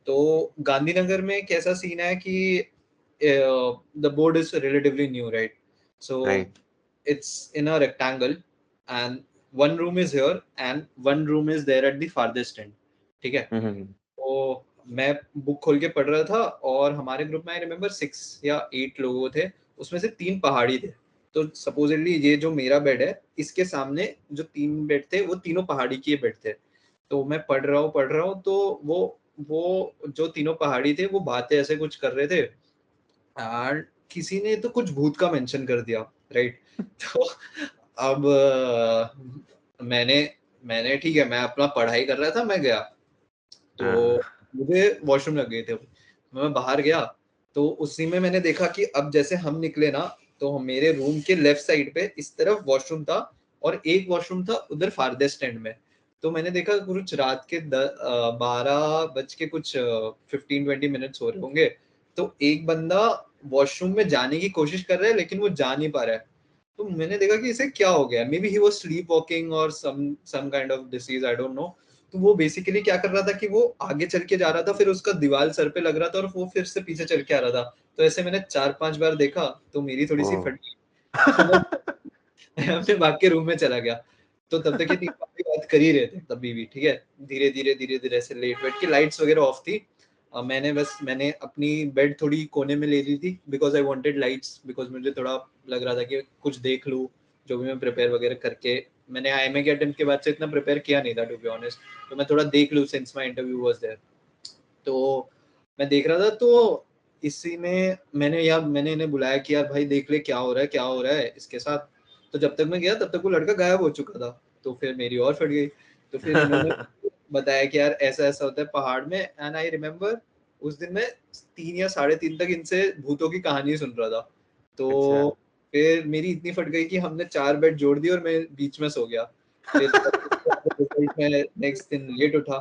तो गांधीनगर में एक ऐसा सीन है कि the board is relatively new, right? So right it's in a rectangle and one room is here and one room is there at the farthest end, ठीक है? तो मैं बुक खोल के पढ़ रहा था और हमारे ग्रुप में आई रिमेम्बर 6 या 8 लोग थे, उसमें से 3 पहाड़ी थे। तो सपोजली ये जो मेरा बेड है, इसके सामने जो 3 बेड थे वो तीनों पहाड़ी के बेड थे। तो मैं पढ़ रहा हूँ तो वो जो तीनों पहाड़ी थे वो बातें ऐसे कुछ कर रहे थे एंड किसी ने तो कुछ भूत का मेंशन कर दिया, राइट? तो अब मैंने मैंने ठीक है, मैं अपना पढ़ाई कर रहा था, मैं गया तो मुझे वॉशरूम लग गए थे, मैं बाहर गया तो उसी में मैंने देखा कि अब जैसे हम निकले ना तो मेरे रूम के लेफ्ट साइड पे इस तरफ वॉशरूम था और एक वॉशरूम था उधर फारदेस्ट एंड में। तो मैंने देखा कुछ रात के 12 बज के कुछ 15-20 मिनट्स हो रहे होंगे, तो एक बंदा वॉशरूम में जाने की कोशिश कर रहा है लेकिन वो जा नहीं पा रहा है। तो मैंने देखा कि इसे क्या हो गया, maybe he was sleep walking और some kind of disease, I don't know. तो वो बेसिकली क्या कर रहा था कि वो आगे चल के जा रहा था, फिर उसका दीवार सर पे लग रहा था और वो फिर से पीछे चल के आ रहा था। तो ऐसे मैंने 4-5 बार देखा तो मेरी थोड़ी सी फट गई। तो मैं अपने भाग के रूम में चला गया। तो तब तक ये 3 बात कर ही रहे थे तभी भी, ठीक है? धीरे-धीरे ऐसे लेट वेट के लाइट्स वगैरह ऑफ थी। मैंने अपनी बेड थोड़ी कोने में ले ली थी because I wanted lights, because मुझे थोड़ा लग रहा था कि कुछ देख लूँ, जो भी मैं प्रिपेयर वगैरह करके मैंने आईएमए के अटेम्प्ट के बाद से इतना प्रिपेयर किया नहीं था टू बी ऑनेस्ट, तो मैं थोड़ा देख लूँ since my interview was there. तो मैं देख रहा था तो इसी में मैंने इन्हें बुलाया कि यार भाई देख ले क्या हो रहा है इसके साथ। तो जब तक मैं गया तब तक वो लड़का गायब हो चुका था। तो फिर मेरी और फट गई। तो फिर इन्होंने बताया कि यार ऐसा-ऐसा होता है पहाड़ में एंड आई रिमेम्बर उस दिन मैं 3 या साढ़े 3 तक इनसे भूतों की कहानी सुन रहा था। अच्छा तो फिर मेरी इतनी फट गई कि हमने 4 बेड जोड़ दिए और मैं बीच में सो गया। फिर मैं नेक्स्ट दिन लेट उठा।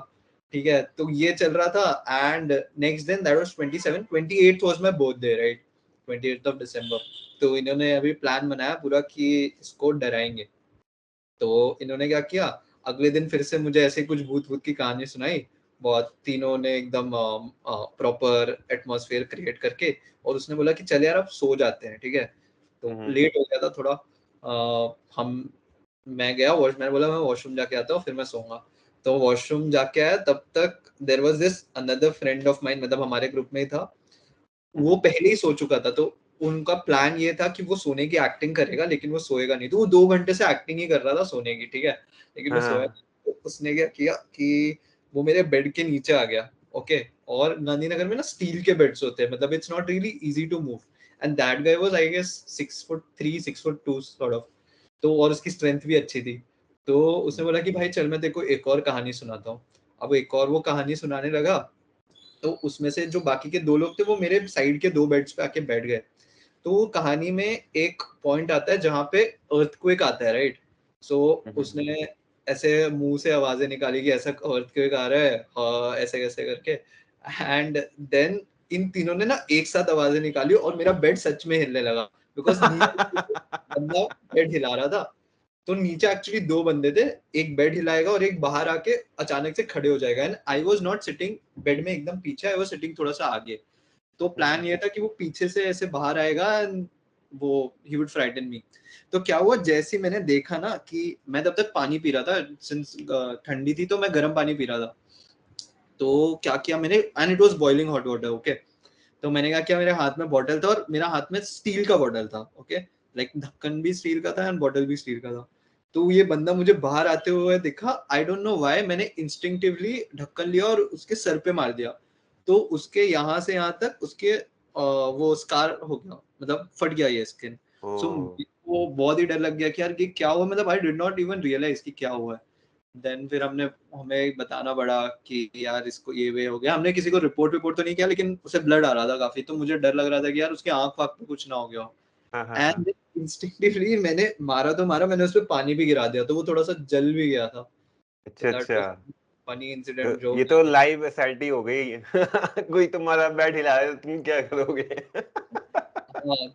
ठीक है, तो ये चल रहा था एंड नेक्स्ट दिन that was 27, 28th was my birthday, right? 28th of December. तो इन्होंने अभी प्लान बनाया पूरा कि इसको डराएंगे। तो इन्होंने क्या किया, अगले दिन फिर से मुझे ऐसे कुछ भूत-वूत की कहानी सुनाई। बहुत तीनों ने एकदम प्रॉपर एटमॉस्फेयर क्रिएट करके और उसने बोला कि चल यार अब सो जाते हैं, ठीक है? तो लेट हो गया था थोड़ा। हम मैं गया वॉश मैंने बोला मैं वॉशरूम जाके आता हूँ फिर मैं सोऊँगा। तो वॉशरूम जाके आया तब तक there was this another friend of mine, मतलब हमारे ग्रुप में ही था। वो पहले ही सो चुका था, तो उनका प्लान ये था कि वो सोने की एक्टिंग करेगा लेकिन वो सोएगा नहीं। तो वो 2 घंटे से एक्टिंग ही कर रहा था सोने की, ठीक है? लेकिन वो सोया हाँ नहीं। तो उसने क्या किया कि वो मेरे बेड के नीचे आ गया, ओके? और गांधीनगर में ना स्टील के बेड्स होते हैं, मतलब it's not really easy to move and that guy was I guess 6 foot 3, 6 foot 2 sort of. तो और उसकी स्ट्रेंथ भी अच्छी थी। तो उसने बोला कि भाई चल मैं तेरे को एक और कहानी सुनाता हूँ। अब एक और वो कहानी सुनाने लगा, तो उसमें से जो बाकी के 2 लोग थे वो मेरे साइड के 2 बेड्स पे आके बैठ गए। तो वो कहानी में एक पॉइंट आता है जहाँ पे अर्थक्वेक आता है, राइट? सो उसने ऐसे मुँह से आवाज़ें निकाली कि ऐसा अर्थक्वेक आ रहा है, ऐसे-कैसे करके एंड देन इन तीनों ने ना एक साथ आवाज़ें निकाली और मेरा बेड सच में हिलने लगा बिकॉज़ नीचे बंदा बेड हिला रहा था। तो नीचे एक्चुअली 2 बंदे थे, एक बेड हिलाएगा और एक बाहर आके अचानक से खड़े हो जाएगा and I was not sitting bed में एकदम पीछे, आई वाज़ सिटिंग थोड़ा-सा आगे। तो प्लान ये था कि वो पीछे से ऐसे बाहर आएगा एंड वो ही वुड फ्राइटन मी। तो क्या हुआ, जैसे ही मैंने देखा ना कि मैं तब तक पानी पी रहा था सिंस ठंडी थी तो मैं गर्म पानी पी रहा था। तो क्या किया मैंने and it was boiling hot water, okay? तो मैंने क्या किया, मेरे हाथ में बॉटल था और मेरा हाथ में स्टील का बॉटल था, ओके? लाइक ढक्कन भी स्टील का था एंड बॉटल भी स्टील का था। तो ये बंदा मुझे बाहर आते हुए दिखा, आई डोंट नो व्हाई मैंने इंस्टिंक्टिवली ढक्कन लिया और उसके सर पे मार दिया। तो उसके यहाँ से यहाँ तक उसके वो स्कार हो गया, मतलब फट गया ये स्किन। सो ओ वो बहुत ही डर लग गया कि यार ये क्या हुआ, मतलब I did not even realise कि क्या हुआ है। देन फिर हमें बताना पड़ा कि यार इसको ये हो गया। हमने किसी को रिपोर्ट तो नहीं किया लेकिन उसे ब्लड आ रहा था काफ़ी, तो मुझे डर लग रहा था कि यार उसके आँख-वाँख पे कुछ ना हो गया हो। हाँ हाँ हाँ एंड इंस्टिंक्टिवली मैंने मारा तो मारा, मैंने उसपे पानी भी गिरा दिया, तो वो थोड़ा-सा जल भी गया था। तो अच्छा दैट अच्छा। वाज़ फनी तो इंसिडेंट जो ये तो लाइव एसआईटी हो गई कोई तुम्हारा बेड हिला रहा है तुम क्या करोगे हाँ।